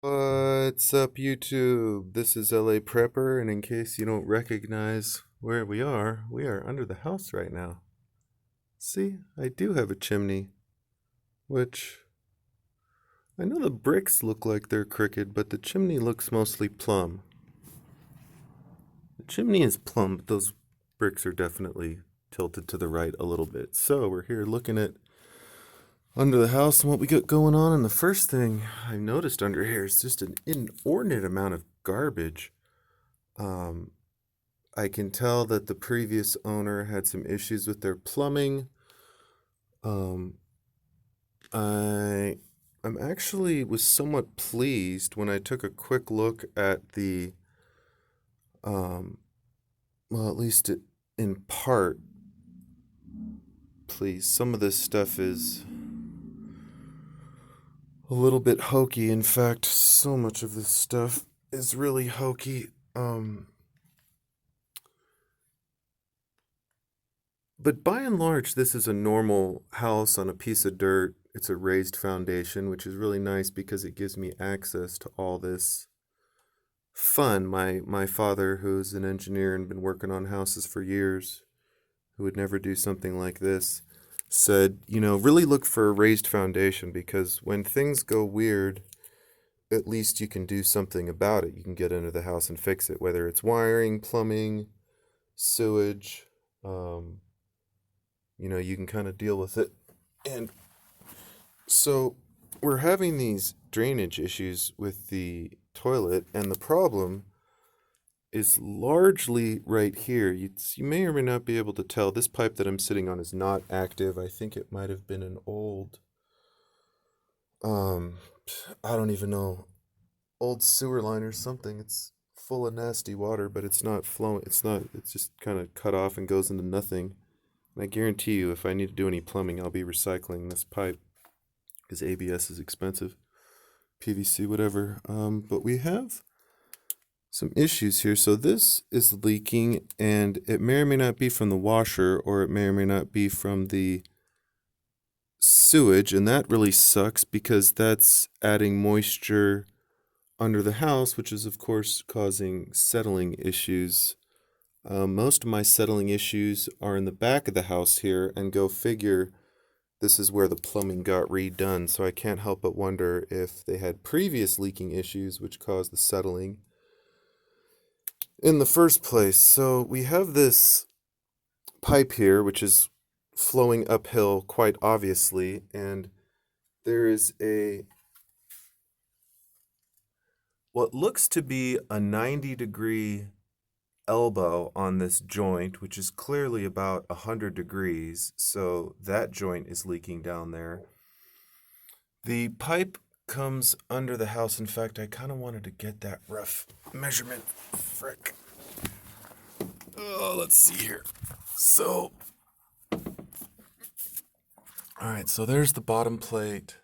What's up, YouTube? This is LA Prepper, and in case you don't recognize where we are under the house right now. See, I do have a chimney, which I know the bricks look like they're crooked, but the chimney looks mostly plumb. The chimney is plumb, but those bricks are definitely tilted to the right a little bit. So we're here looking at under the house and what we got going on, and the first thing I noticed under here is just an inordinate amount of garbage. I can tell that the previous owner had some issues with their plumbing. Um, I'm actually was somewhat pleased when I took a quick look at the, well, at least in part, please. Some of this stuff is a little bit hokey. In fact, so much of this stuff is really hokey. But by and large, this is a normal house on a piece of dirt. It's a raised foundation, which is really nice because it gives me access to all this fun. My father, who's an engineer and been working on houses for years, who would never do something like this, said, really look for a raised foundation because when things go weird, at least you can do something about it. You can get into the house and fix it, whether it's wiring, plumbing, sewage. You can kind of deal with it. And so we're having these drainage issues with the toilet, and the problem is largely right here. You may or may not be able to tell. This pipe that I'm sitting on is not active. I think it might have been an old, I don't even know, old sewer line or something. It's full of nasty water, but it's not flowing. It's just kind of cut off and goes into nothing. And I guarantee you, if I need to do any plumbing, I'll be recycling this pipe because ABS is expensive, PVC, whatever. But we have some issues here. So this is leaking, and it may or may not be from the washer, or it may or may not be from the sewage, and that really sucks because that's adding moisture under the house, which is, of course, causing settling issues. Most of my settling issues are in the back of the house here, and go figure, this is where the plumbing got redone, so I can't help but wonder if they had previous leaking issues which caused the settling in the first place. So we have this pipe here, which is flowing uphill quite obviously, and there is what looks to be a 90-degree elbow on this joint, which is clearly about 100 degrees, so that joint is leaking down there. The pipe comes under the house. In fact, I kind of wanted to get that rough measurement. Frick. Oh, let's see here. So, all right, so there's the bottom plate.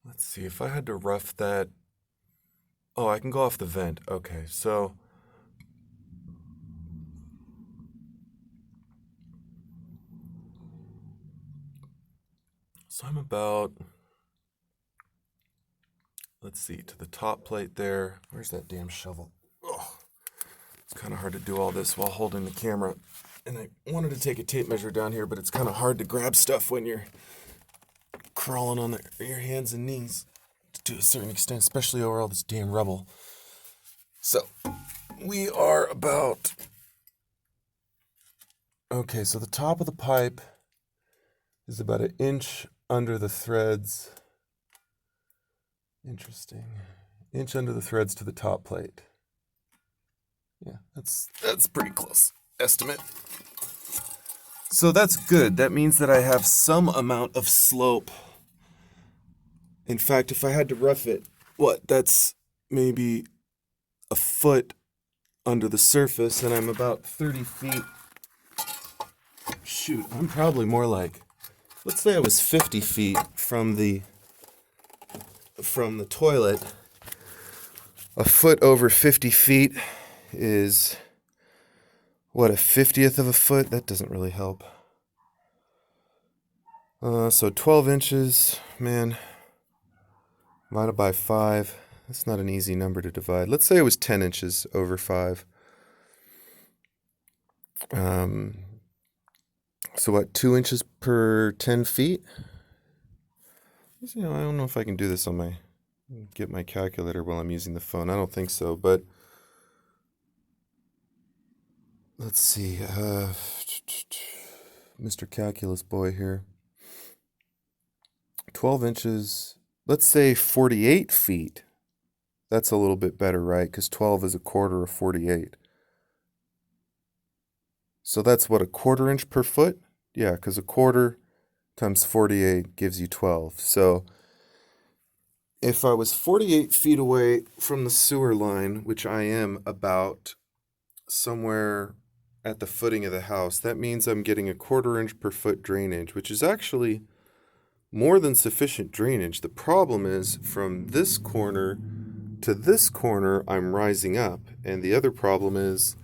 Let's see, if I had to rough that. Oh, I can go off the vent. Okay, so I'm about, let's see, to the top plate there. Where's that damn shovel? Oh, it's kind of hard to do all this while holding the camera. And I wanted to take a tape measure down here, but it's kind of hard to grab stuff when you're crawling on your hands and knees to a certain extent, especially over all this damn rubble. So we are about, okay, so the top of the pipe is about an inch under the threads. Interesting. Inch under the threads to the top plate. Yeah, that's pretty close estimate. So that's good. That means that I have some amount of slope. In fact, if I had to rough it, that's maybe a foot under the surface, and I'm about 30 feet. Shoot, I'm probably more like, let's say I was 50 feet from the toilet. A foot over 50 feet is, what, a 50th of a foot? That doesn't really help. So 12 inches, man, divided by 5. That's not an easy number to divide. Let's say it was 10 inches over 5. So what, 2 inches per 10 feet? I don't know if I can do this on get my calculator while I'm using the phone. I don't think so, but let's see. Mr. Calculus boy here. 12 inches, let's say 48 feet. That's a little bit better, right? Because 12 is a quarter of 48. So that's what, a quarter inch per foot? Yeah, because a quarter times 48 gives you 12. So if I was 48 feet away from the sewer line, which I am about somewhere at the footing of the house, that means I'm getting a quarter inch per foot drainage, which is actually more than sufficient drainage. The problem is from this corner to this corner, I'm rising up. And the other problem is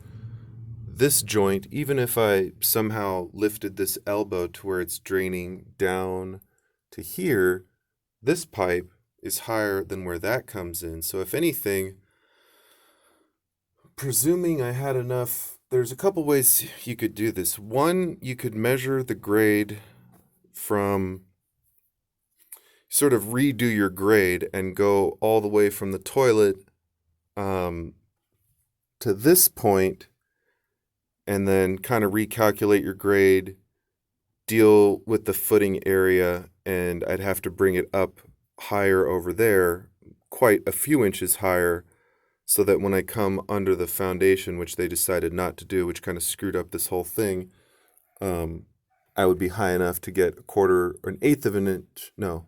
this joint, even if I somehow lifted this elbow to where it's draining down to here, this pipe is higher than where that comes in. So if anything, presuming I had enough, there's a couple ways you could do this. One, you could measure the grade from, sort of redo your grade and go all the way from the toilet to this point, and then kind of recalculate your grade, deal with the footing area, and I'd have to bring it up higher over there, quite a few inches higher, so that when I come under the foundation, which they decided not to do, which kind of screwed up this whole thing, I would be high enough to get a quarter or an eighth of an inch. No,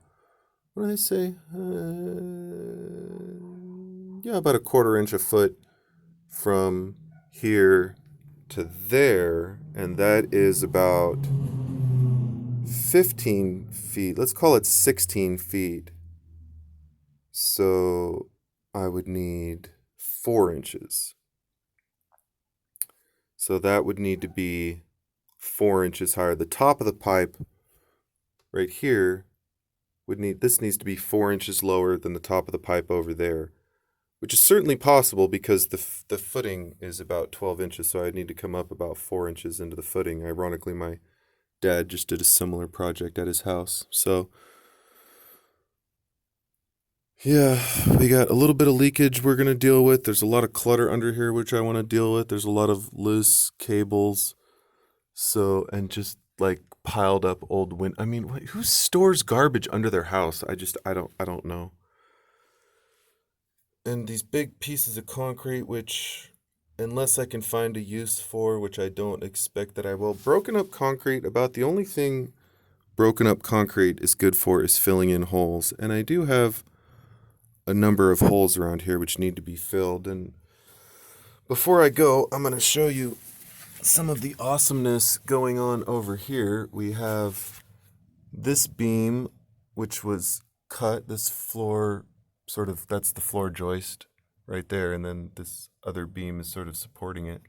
what did I say? Yeah, about a quarter inch a foot from here to there, and that is about 15 feet. Let's call it 16 feet. So I would need 4 inches. So that would need to be 4 inches higher. The top of the pipe right here this needs to be 4 inches lower than the top of the pipe over there, which is certainly possible because the footing is about 12 inches, so I'd need to come up about 4 inches into the footing. Ironically, my dad just did a similar project at his house. So yeah, we got a little bit of leakage we're going to deal with. There's a lot of clutter under here, which I want to deal with. There's a lot of loose cables. So, and just like piled up old I mean, who stores garbage under their house? I don't know. And these big pieces of concrete, which, unless I can find a use for, which I don't expect that I will. Broken up concrete, about the only thing broken up concrete is good for is filling in holes. And I do have a number of holes around here which need to be filled. And before I go, I'm going to show you some of the awesomeness going on over here. We have this beam, which was cut, this floor, sort of, that's the floor joist right there, and then this other beam is sort of supporting it.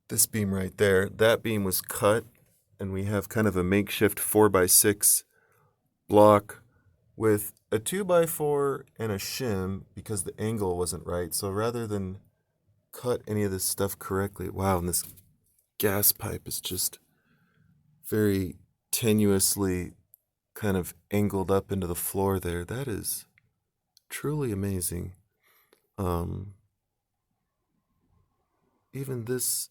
This beam right there, that beam was cut, and we have kind of a makeshift 4x6 block with a 2x4 and a shim because the angle wasn't right. So rather than cut any of this stuff correctly, wow, and this gas pipe is just very tenuously kind of angled up into the floor there. That is truly amazing. Even this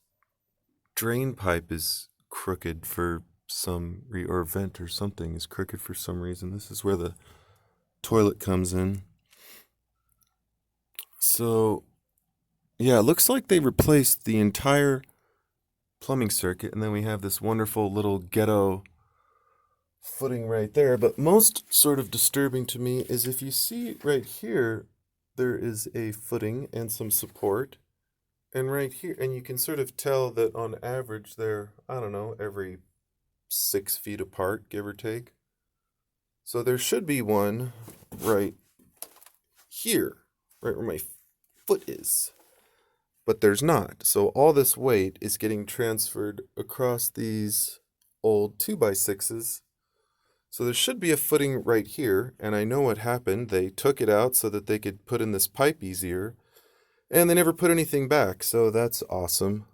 drain pipe is crooked for or vent or something is crooked for some reason. This is where the toilet comes in. So yeah, it looks like they replaced the entire plumbing circuit, and then we have this wonderful little ghetto footing right there. But most sort of disturbing to me is if you see right here, there is a footing and some support. And right here, and you can sort of tell that on average they're, I don't know, every 6 feet apart, give or take. So there should be one right here, right where my foot is. But there's not. So all this weight is getting transferred across these old 2x6s So there should be a footing right here, and I know what happened. They took it out so that they could put in this pipe easier, and they never put anything back, so that's awesome.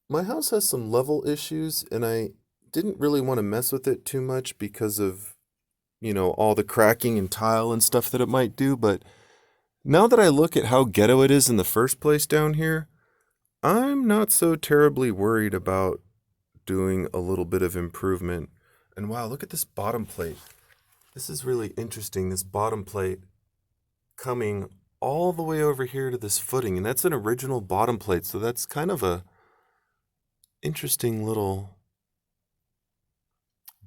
My house has some level issues, and I didn't really want to mess with it too much because of, all the cracking and tile and stuff that it might do, but now that I look at how ghetto it is in the first place down here, I'm not so terribly worried about doing a little bit of improvement. And wow, look at this bottom plate. This is really interesting, this bottom plate coming all the way over here to this footing, and that's an original bottom plate, so that's kind of a interesting little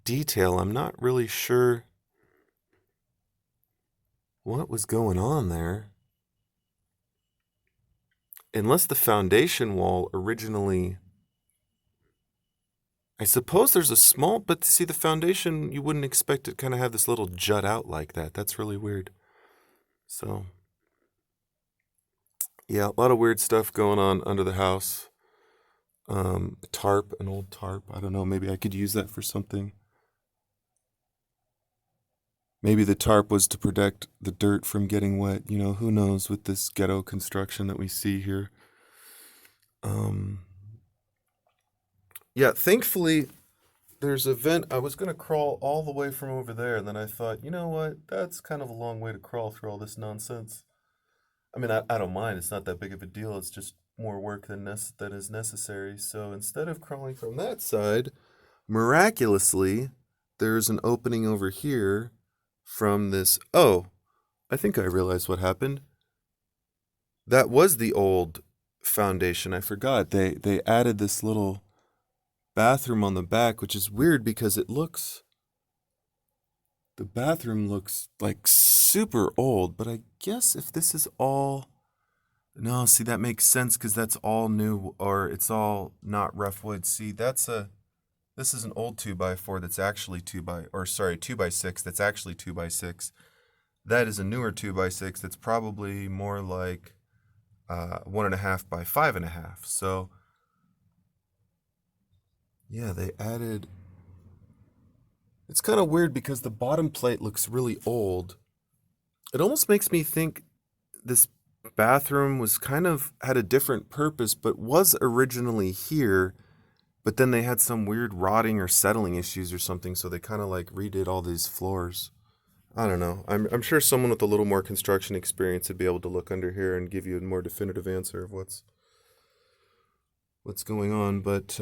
detail. I'm not really sure what was going on there. Unless the foundation wall originally, I suppose there's a small, but see the foundation, you wouldn't expect it kind of have this little jut out like that. That's really weird. So, yeah, a lot of weird stuff going on under the house. Tarp, an old tarp. I don't know, maybe I could use that for something. Maybe the tarp was to protect the dirt from getting wet. Who knows with this ghetto construction that we see here. Yeah, thankfully, there's a vent. I was going to crawl all the way from over there, and then I thought, you know what? That's kind of a long way to crawl through all this nonsense. I mean, I don't mind. It's not that big of a deal. It's just more work than is necessary. So instead of crawling from that side, miraculously, there's an opening over here from this. Oh, I think I realized what happened. That was the old foundation. I forgot. They added this little bathroom on the back, which is weird because the bathroom looks like super old, but I guess if this is all, no, see, that makes sense because that's all new, or it's all not rough wood. See, this is an old 2x4 that's actually 2x6 that's actually 2x6. That is a newer 2x6 that's probably more like 1.5 by 5.5. So yeah, they added. It's kind of weird because the bottom plate looks really old. It almost makes me think this bathroom was had a different purpose, but was originally here, but then they had some weird rotting or settling issues or something, so they kind of like redid all these floors. I don't know. I'm sure someone with a little more construction experience would be able to look under here and give you a more definitive answer of what's going on, but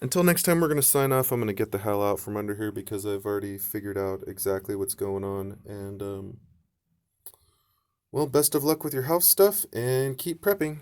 until next time, we're going to sign off. I'm going to get the hell out from under here because I've already figured out exactly what's going on. And, well, best of luck with your house stuff and keep prepping.